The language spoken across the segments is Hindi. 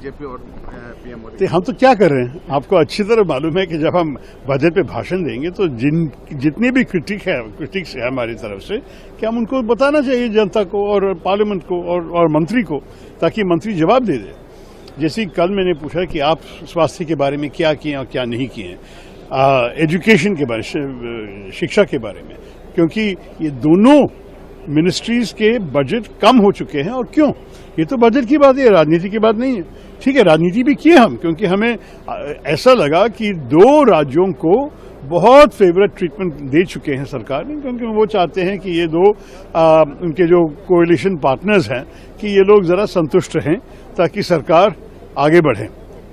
बीजेपी और पीएम मोदी? तो हम तो क्या कर रहे हैं, आपको अच्छी तरह मालूम है कि जब हम बजट पे भाषण देंगे तो जितनी भी क्रिटिक्स है हमारी तरफ से, कि हम उनको बताना चाहिए जनता को और पार्लियामेंट को और मंत्री को, ताकि मंत्री जवाब दे दे। जैसे कल मैंने पूछा कि आप स्वास्थ्य के बारे में क्या किए और क्या नहीं किए, एजुकेशन के बारे में, शिक्षा के बारे में, क्योंकि ये दोनों मिनिस्ट्रीज के बजट कम हो चुके हैं। और क्यों? ये तो बजट की बात है, राजनीति की बात नहीं है। ठीक है, राजनीति भी किए हम, क्योंकि हमें ऐसा लगा कि 2 राज्यों को बहुत फेवरेट ट्रीटमेंट दे चुके हैं सरकार ने, क्योंकि वो चाहते हैं कि ये 2 उनके जो कोएलिशन पार्टनर्स हैं कि ये लोग जरा संतुष्ट रहें ताकि सरकार आगे बढ़े।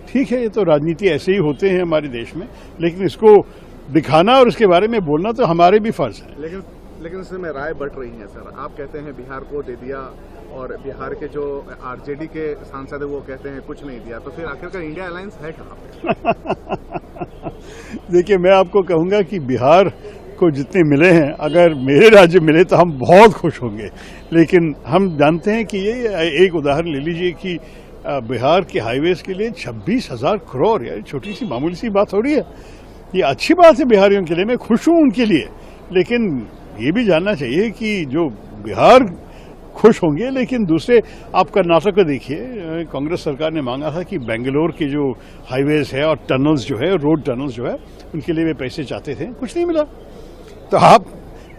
ठीक है, ये तो राजनीति ऐसे ही होते हैं हमारे देश में, लेकिन इसको दिखाना और उसके बारे में बोलना तो हमारे भी फर्ज है। लेकिन इसमें राय बढ़ रही है सर। आप कहते हैं बिहार को दे दिया और बिहार के जो आरजेडी के सांसद है वो कहते हैं कुछ नहीं दिया, तो फिर आखिरकार इंडिया अलायंस है कहाँ पे? देखिए, मैं आपको कहूंगा कि बिहार को जितने मिले हैं, अगर मेरे राज्य मिले तो हम बहुत खुश होंगे। लेकिन हम जानते हैं कि ये एक उदाहरण ले लीजिए कि बिहार के हाईवेज के लिए 26,000 करोड़, यार छोटी सी मामूली सी बात हो रही है। ये अच्छी बात है बिहारियों के लिए, मैं खुश हूं उनके लिए, लेकिन ये भी जानना चाहिए कि जो बिहार खुश होंगे, लेकिन दूसरे, आप कर्नाटक को देखिए, कांग्रेस सरकार ने मांगा था कि बेंगलोर के जो हाईवेज है और टनल्स जो है, रोड टनल्स जो है, उनके लिए वे पैसे चाहते थे, कुछ नहीं मिला। तो आप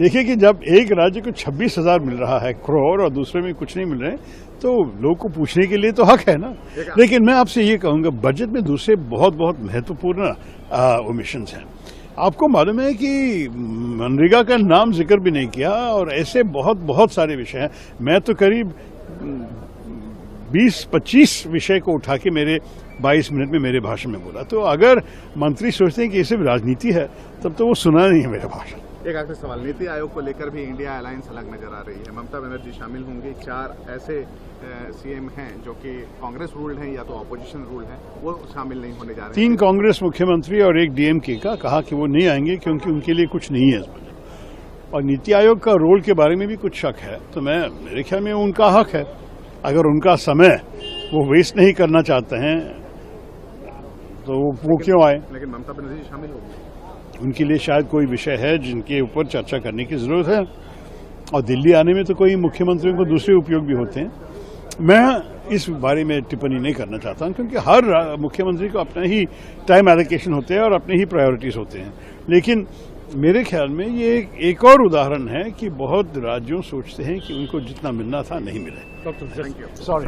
देखिए कि जब एक राज्य को 26,000 मिल रहा है करोड़ और दूसरे में कुछ नहीं मिल रहे, तो लोगों को पूछने के लिए तो हक है ना। लेकिन मैं आपसे ये कहूंगा, बजट में दूसरे बहुत बहुत महत्वपूर्ण ओमिशंस हैं। आपको मालूम है कि मनरेगा का नाम जिक्र भी नहीं किया, और ऐसे बहुत बहुत सारे विषय हैं। मैं तो करीब 20-25 विषय को उठा के मेरे 22 मिनट में मेरे भाषण में बोला। तो अगर मंत्री सोचते हैं कि ये सिर्फ राजनीति है, तब तो वो सुना नहीं है मेरा भाषण। एक आखिरी सवाल, नीति आयोग को लेकर भी इंडिया अलायंस अलग नजर आ रही है। ममता बनर्जी शामिल होंगी, 4 ऐसे सीएम हैं जो कि कांग्रेस रूल्ड हैं या तो ऑपोजिशन रूल्ड हैं, वो शामिल नहीं होने जा रहे हैं। 3 कांग्रेस मुख्यमंत्री और 1 डीएमके का कहा कि वो नहीं आएंगे क्योंकि उनके लिए कुछ नहीं है। और नीति आयोग का रोल के बारे में भी कुछ शक है, तो मेरे ख्याल में उनका हक है। अगर उनका समय वो वेस्ट नहीं करना चाहते हैं तो वो क्यों आए? लेकिन ममता बनर्जी शामिल होगी, उनके लिए शायद कोई विषय है जिनके ऊपर चर्चा करने की जरूरत है। और दिल्ली आने में तो कोई मुख्यमंत्रियों को दूसरे उपयोग भी होते हैं। मैं इस बारे में टिप्पणी नहीं करना चाहता हूं, क्योंकि हर मुख्यमंत्री को अपना ही टाइम एलोकेशन होते हैं और अपने ही प्रायोरिटीज होते हैं। लेकिन मेरे ख्याल में ये एक और उदाहरण है कि बहुत राज्यों सोचते हैं कि उनको जितना मिलना था नहीं मिला। Thank you. सॉरी।